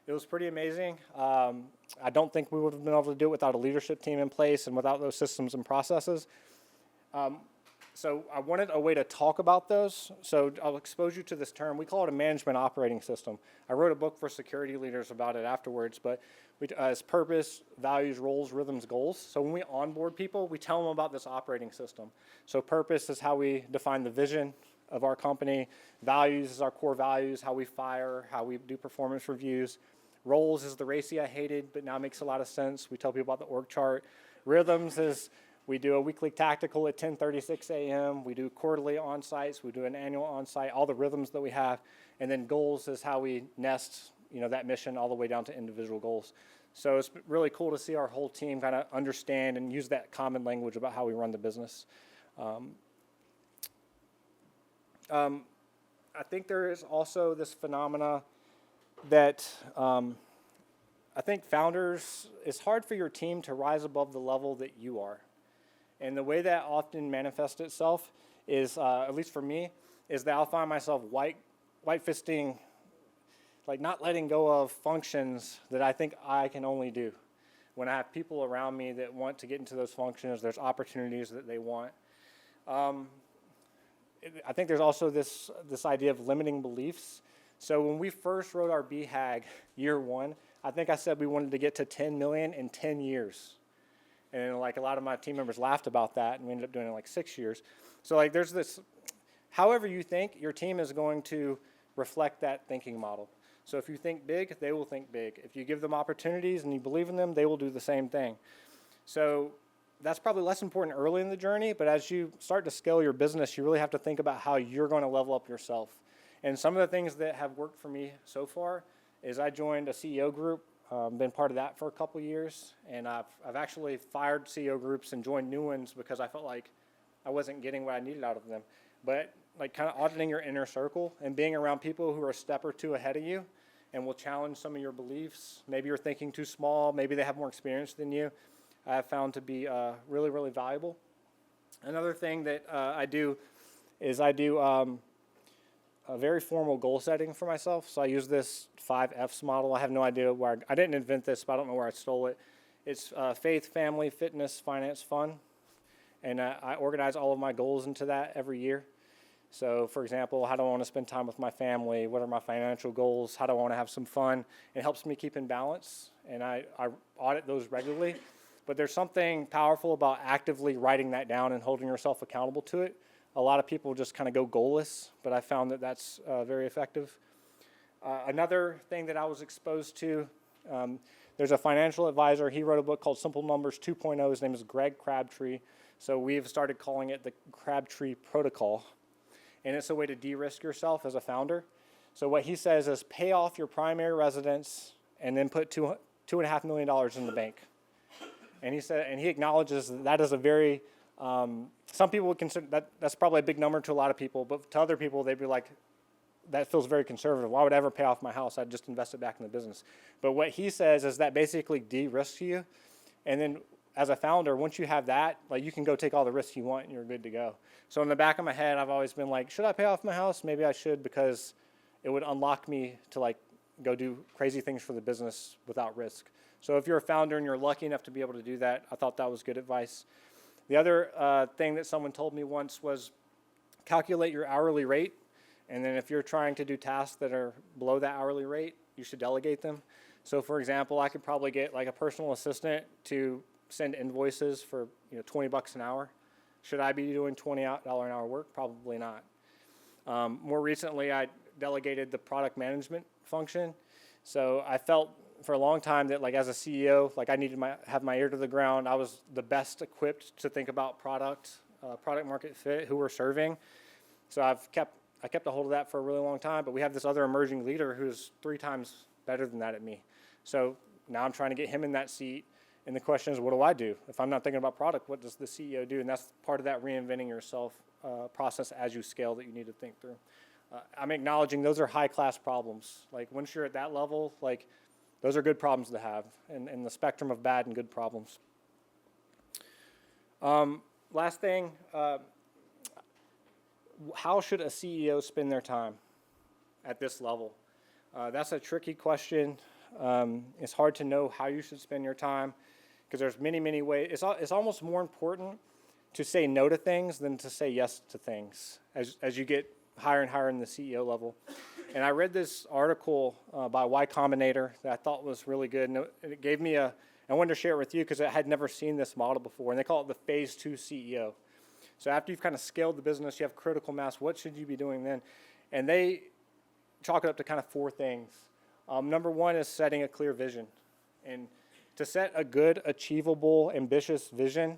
It was pretty amazing. I don't think we would have been able to do it without a leadership team in place and without those systems and processes. So I wanted a way to talk about those. So I'll expose you to this term. We call it a management operating system. I wrote a book for security leaders about it afterwards, but it's purpose, values, roles, rhythms, goals. So when we onboard people, we tell them about this operating system. So purpose is how we define the vision of our company. Values is our core values, how we fire, how we do performance reviews. Roles is the RACI I hated, but now makes a lot of sense. We tell people about the org chart. Rhythms is we do a weekly tactical at 10:36 a.m. We do quarterly on-sites. We do an annual on-site, all the rhythms that we have. And then goals is how we nest, that mission all the way down to individual goals. So it's really cool to see our whole team kind of understand and use that common language about how we run the business. I think there is also this phenomena that I think founders, it's hard for your team to rise above the level that you are. And the way that often manifests itself is, at least for me, is that I'll find myself white fisting, like not letting go of functions that I think I can only do. When I have people around me that want to get into those functions, there's opportunities that they want. I think there's also this idea of limiting beliefs. So when we first wrote our BHAG year one, I think I said we wanted to get to 10 million in 10 years. And like a lot of my team members laughed about that, and we ended up doing it in like 6 years. So like there's this, however you think, your team is going to reflect that thinking model. So if you think big, they will think big. If you give them opportunities and you believe in them, they will do the same thing. So that's probably less important early in the journey, but as you start to scale your business, you really have to think about how you're going to level up yourself. And some of the things that have worked for me so far is I joined a CEO group, been part of that for a couple years, and I've actually fired CEO groups and joined new ones because I felt like I wasn't getting what I needed out of them. but like kind of auditing your inner circle and being around people who are a step or two ahead of you and will challenge some of your beliefs. Maybe you're thinking too small. Maybe they have more experience than you. I have found to be really, really valuable. Another thing that I do is I do a very formal goal setting for myself. So I use this 5Fs model. I have no idea where I didn't invent this, but I don't know where I stole it. It's faith, family, fitness, finance, fun. And I organize all of my goals into that every year. So, for example, how do I want to spend time with my family? What are my financial goals? How do I want to have some fun? It helps me keep in balance, and I audit those regularly. But there's something powerful about actively writing that down and holding yourself accountable to it. A lot of people just kind of go goalless, but I found that that's very effective. Another thing that I was exposed to, there's a financial advisor. He wrote a book called Simple Numbers 2.0. His name is Greg Crabtree. So we've started calling it the Crabtree Protocol. And it's a way to de-risk yourself as a founder. So what he says is pay off your primary residence and then put $2.5 million in the bank. And he said, and he acknowledges that is a very, some people would consider that's probably a big number to a lot of people, but to other people they'd be like, that feels very conservative. Why would I ever pay off my house? I'd just invest it back in the business. But what he says is that basically de-risks you. And then as a founder, once you have that, like you can go take all the risks you want and you're good to go. So in the back of my head, I've always been like, should I pay off my house? Maybe I should, because it would unlock me to like go do crazy things for the business without risk. So if you're a founder and you're lucky enough to be able to do that, I thought that was good advice. The other thing that someone told me once was calculate your hourly rate. And then if you're trying to do tasks that are below that hourly rate, you should delegate them. So for example, I could probably get like a personal assistant to send invoices for $20 an hour. Should I be doing $20 an hour work? Probably not. More recently, I delegated the product management function. So I felt for a long time that like as a CEO, like I needed to have my ear to the ground. I was the best equipped to think about product market fit, who we're serving. So I kept a hold of that for a really long time, but we have this other emerging leader who's 3 times better than that at me. So now I'm trying to get him in that seat. And the question is, what do I do? If I'm not thinking about product, what does the CEO do? And that's part of that reinventing yourself process as you scale that you need to think through. I'm acknowledging those are high-class problems. Like once you're at that level, like those are good problems to have in the spectrum of bad and good problems. Last thing, how should a CEO spend their time at this level? That's a tricky question. It's hard to know how you should spend your time because there's many, many ways. It's almost more important to say no to things than to say yes to things as you get higher and higher in the CEO level. And I read this article by Y Combinator that I thought was really good, and it gave me I wanted to share it with you because I had never seen this model before, and they call it the Phase 2 CEO. So after you've kind of scaled the business, you have critical mass, what should you be doing then? And they chalk it up to kind of 4 things. Number 1 is setting a clear vision. And to set a good, achievable, ambitious vision,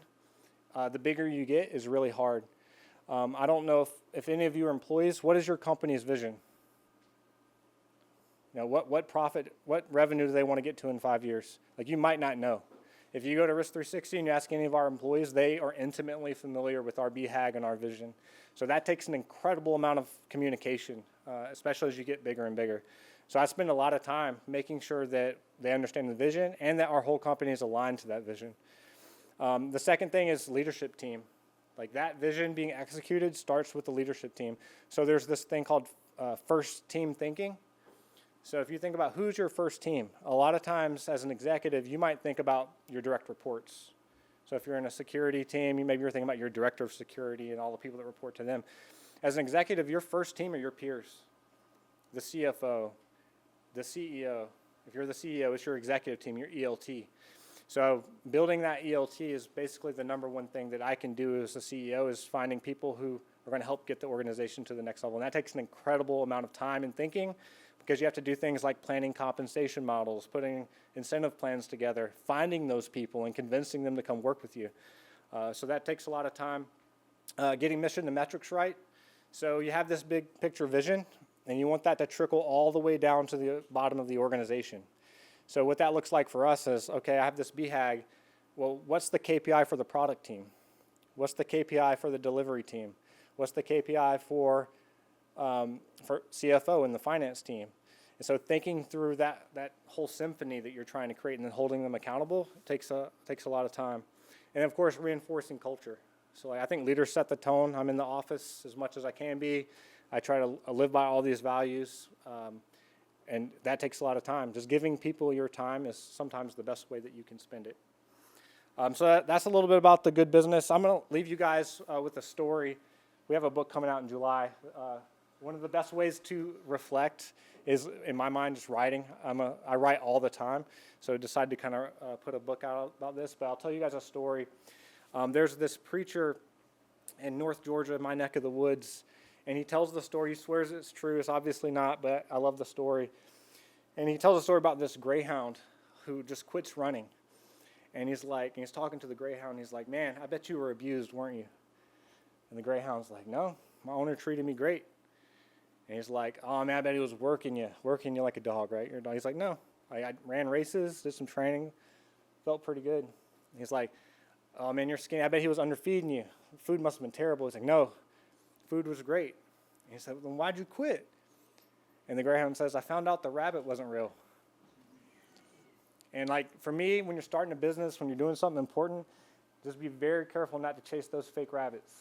the bigger you get is really hard. I don't know if any of you are employees, what is your company's vision? What profit, what revenue do they want to get to in 5 years? Like you might not know. If you go to Risk 360 and you ask any of our employees, they are intimately familiar with our BHAG and our vision. So that takes an incredible amount of communication, especially as you get bigger and bigger. So I spend a lot of time making sure that they understand the vision and that our whole company is aligned to that vision. The second thing is leadership team. Like that vision being executed starts with the leadership team. So there's this thing called first team thinking. So if you think about who's your first team, a lot of times as an executive, you might think about your direct reports. So if you're in a security team, maybe you're thinking about your director of security and all the people that report to them. As an executive, your first team are your peers, the CFO, the CEO. If you're the CEO, it's your executive team, your ELT. So building that ELT is basically the number one thing that I can do as a CEO is finding people who are going to help get the organization to the next level. And that takes an incredible amount of time and thinking because you have to do things like planning compensation models, putting incentive plans together, finding those people and convincing them to come work with you. So that takes a lot of time. Getting mission and metrics right. So you have this big picture vision, and you want that to trickle all the way down to the bottom of the organization. So what that looks like for us is, okay, I have this BHAG. Well, what's the KPI for the product team? What's the KPI for the delivery team? What's the KPI for CFO and the finance team? And so thinking through that whole symphony that you're trying to create and then holding them accountable takes a lot of time. And of course, reinforcing culture. So like, I think leaders set the tone. I'm in the office as much as I can be. I try to live by all these values, and that takes a lot of time. Just giving people your time is sometimes the best way that you can spend it. So that's a little bit about the good business. I'm going to leave you guys with a story. We have a book coming out in July. One of the best ways to reflect is, in my mind, just writing. I write all the time, so I decided to kind of put a book out about this. But I'll tell you guys a story. There's this preacher in North Georgia, my neck of the woods, and he tells the story. He swears it's true. It's obviously not, but I love the story. And he tells a story about this greyhound who just quits running. And he's talking to the greyhound. He's like, man, I bet you were abused, weren't you? And the greyhound's like, no, my owner treated me great. And he's like, oh, man, I bet he was working you like a dog, right? He's like, no, I ran races, did some training, felt pretty good. And he's like, oh, man, you're skinny. I bet he was underfeeding you. Food must have been terrible. He's like, no, food was great. And he said, well, then why'd you quit? And the greyhound says, I found out the rabbit wasn't real. And like for me, when you're starting a business, when you're doing something important, just be very careful not to chase those fake rabbits.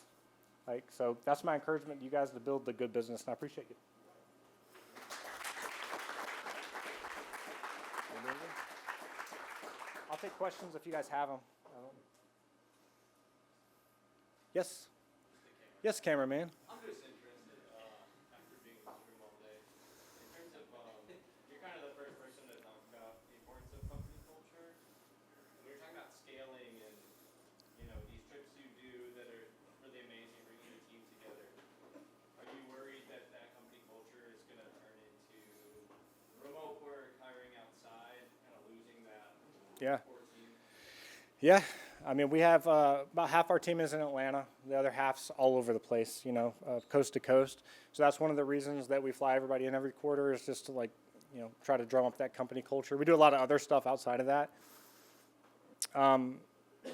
Like, so that's my encouragement to you guys to build the good business, and I appreciate you. I'll take questions if you guys have them. Yes? Yes, cameraman. I'm just interested, after being in this room all day, in terms of, you're kind of the first person to talk about the importance of company culture. When you're talking about scaling and, these trips you do that are really amazing, bringing your team together, are you worried that company culture is going to turn into remote work, hiring outside, kind of losing that core team? Yeah. I mean, we have about half our team is in Atlanta. The other half's all over the place, coast to coast. So that's one of the reasons that we fly everybody in every quarter, is just to try to drum up that company culture. We do a lot of other stuff outside of that.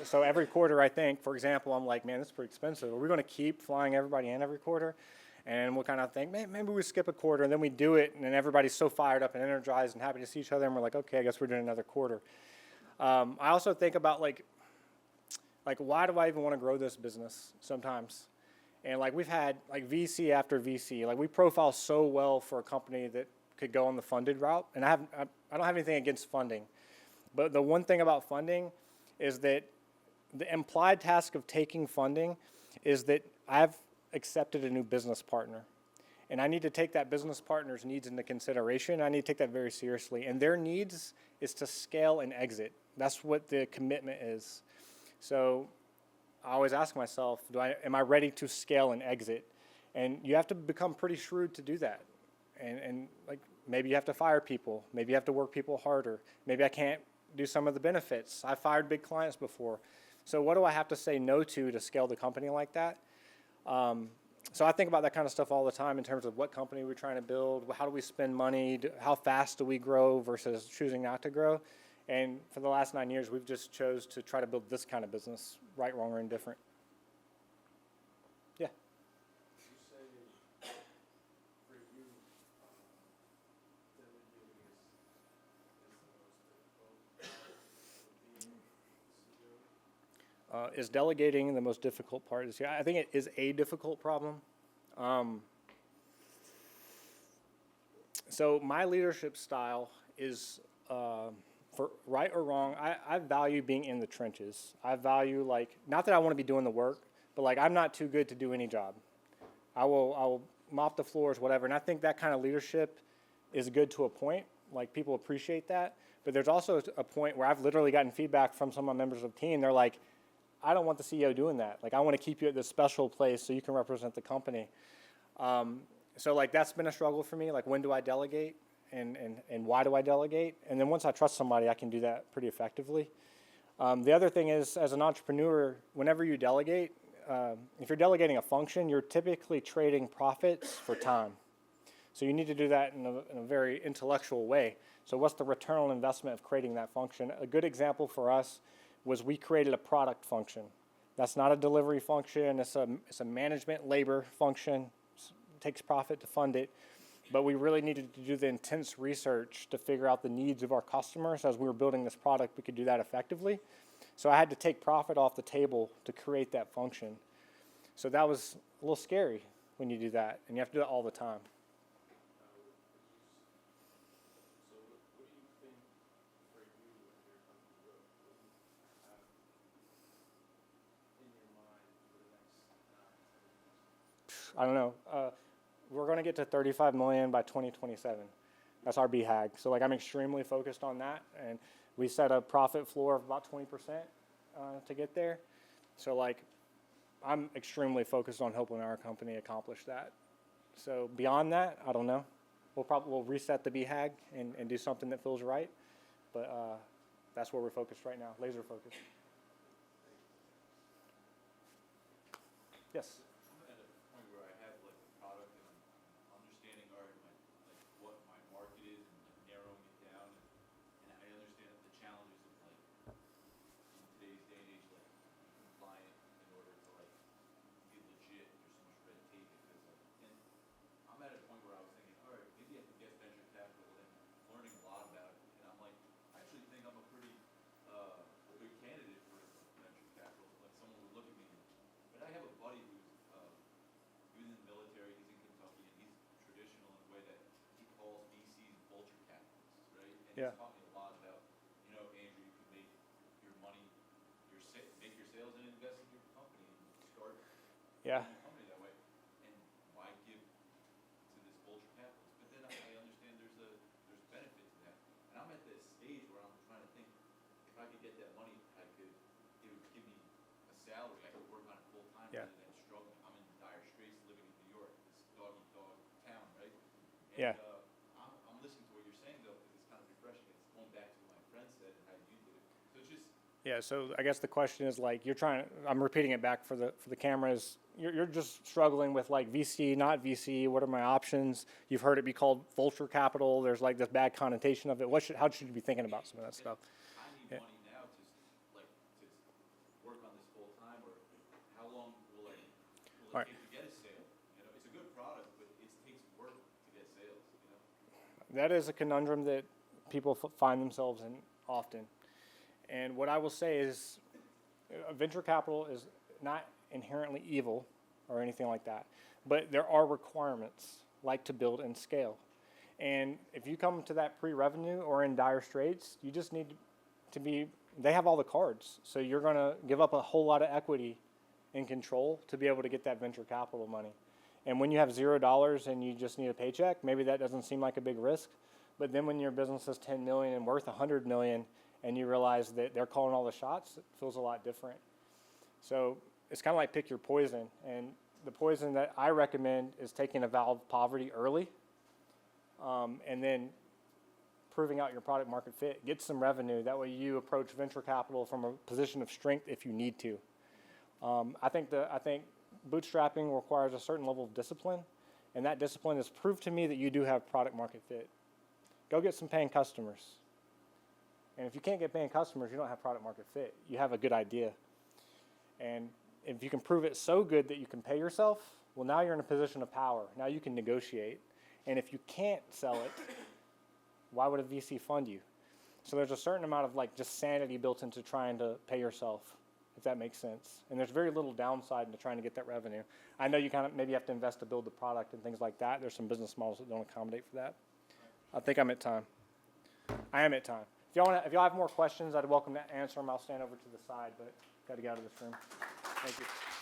So every quarter, I think, for example, I'm like, man, this is pretty expensive. Are we going to keep flying everybody in every quarter? And we'll kind of think, maybe we skip a quarter, and then we do it, and then everybody's so fired up and energized and happy to see each other, and we're like, okay, I guess we're doing another quarter. I also think about like, why do I even want to grow this business sometimes? And we've had VC after VC. We profile so well for a company that could go on the funded route. And I don't have anything against funding. But the one thing about funding is that the implied task of taking funding is that I've accepted a new business partner. And I need to take that business partner's needs into consideration. I need to take that very seriously. And their needs is to scale and exit. That's what the commitment is. So I always ask myself, am I ready to scale and exit? And you have to become pretty shrewd to do that. And maybe you have to fire people. Maybe you have to work people harder. Maybe I can't do some of the benefits. I've fired big clients before. So what do I have to say no to scale the company like that? So I think about that kind of stuff all the time in terms of what company we're trying to build, how do we spend money, how fast do we grow versus choosing not to grow. And for the last 9 years, we've just chose to try to build this kind of business, right, wrong, or indifferent. Yeah. You say for you, delegating is the most difficult part of being CEO? Is delegating the most difficult part? I think it is a difficult problem. So my leadership style is, for right or wrong, I value being in the trenches. I value not that I want to be doing the work, but I'm not too good to do any job. I will mop the floors, whatever. And I think that kind of leadership is good to a point. People appreciate that. But there's also a point where I've literally gotten feedback from some of my members of the team. They're like, I don't want the CEO doing that. I want to keep you at this special place so you can represent the company. So that's been a struggle for me. When do I delegate? And why do I delegate? And then once I trust somebody, I can do that pretty effectively. The other thing is, as an entrepreneur, whenever you delegate, if you're delegating a function, you're typically trading profits for time. So you need to do that in a very intellectual way. So what's the return on investment of creating that function? A good example for us was we created a product function. That's not a delivery function. It's a management labor function. It takes profit to fund it. But we really needed to do the intense research to figure out the needs of our customers. As we were building this product, we could do that effectively. So I had to take profit off the table to create that function. So that was a little scary when you do that, and you have to do it all the time. So what do you think for you and your company, what do you have in your mind for the next 9, 10 years? I don't know. We're going to get to 35 million by 2027. That's our BHAG. So like I'm extremely focused on that, and we set a profit floor of about 20% to get there. So like I'm extremely focused on helping our company accomplish that. So beyond that, I don't know. We'll reset the BHAG and do something that feels right. But that's where we're focused right now, laser focused. Yes. I'm at a point where I have like a product and I'm understanding what my market is and like narrowing it down, and I understand the challenges of like in today's day and age, like compliant in order to like be legit. There's so much red tape because and I'm at a point where I was thinking, all right, maybe I can get venture capital and learning a lot about it, and I'm like, I actually think I'm a pretty a good candidate for venture capital. Like someone would look at me, but I have a buddy who's he was in the military. He's in Kentucky, and he's traditional in a way that he calls VCs vulture capitalists, right? And Yeah. he's taught me a lot about, Andrew, you can make your money, make your sales and invest in your company and start Yeah. your company that way. And why give to this vulture capitalist? But then I understand there's benefit to that. And I'm at this stage where I'm trying to think if I could get that money, it would give me a salary. I could work on it full time Yeah. rather than struggling. I'm in dire straits living in New York, this dog eat dog town, right? And, Yeah. I'm listening to what you're saying though, because it's kind of refreshing. It's going back to what my friend said and how you did it. So it's just Yeah, so I guess the question is like I'm repeating it back for the cameras. You're just struggling with like VC, not VC. What are my options? You've heard it be called vulture capital. There's like this bad connotation of it. How should you be thinking about some of that stuff? I need Yeah. money now to work on this full time, or how long will it All right. take to get a sale? It's a good product, but it takes work to get sales. That is a conundrum that people find themselves in often. And what I will say is venture capital is not inherently evil or anything like that, but there are requirements like to build and scale. And if you come to that pre-revenue or in dire straits, you just need to be, they have all the cards. So you're going to give up a whole lot of equity and control to be able to get that venture capital money. And when you have $0 and you just need a paycheck, maybe that doesn't seem like a big risk. But then when your business is 10 million and worth 100 million and you realize that they're calling all the shots, it feels a lot different. So it's kind of like pick your poison. And the poison that I recommend is taking a vow of poverty early, and then proving out your product market fit. Get some revenue. That way you approach venture capital from a position of strength if you need to. I think bootstrapping requires a certain level of discipline, and that discipline has proved to me that you do have product market fit. Go get some paying customers. And if you can't get paying customers, you don't have product market fit. You have a good idea. And if you can prove it so good that you can pay yourself, well, now you're in a position of power. Now you can negotiate. And if you can't sell it, why would a VC fund you? So there's a certain amount of like just sanity built into trying to pay yourself, if that makes sense. And there's very little downside into trying to get that revenue. I know you kind of maybe have to invest to build the product and things like that. There's some business models that don't accommodate for that. I think I'm at time. I am at time. If y'all have more questions, I'd welcome to answer them. I'll stand over to the side, but got to get out of this room. Thank you.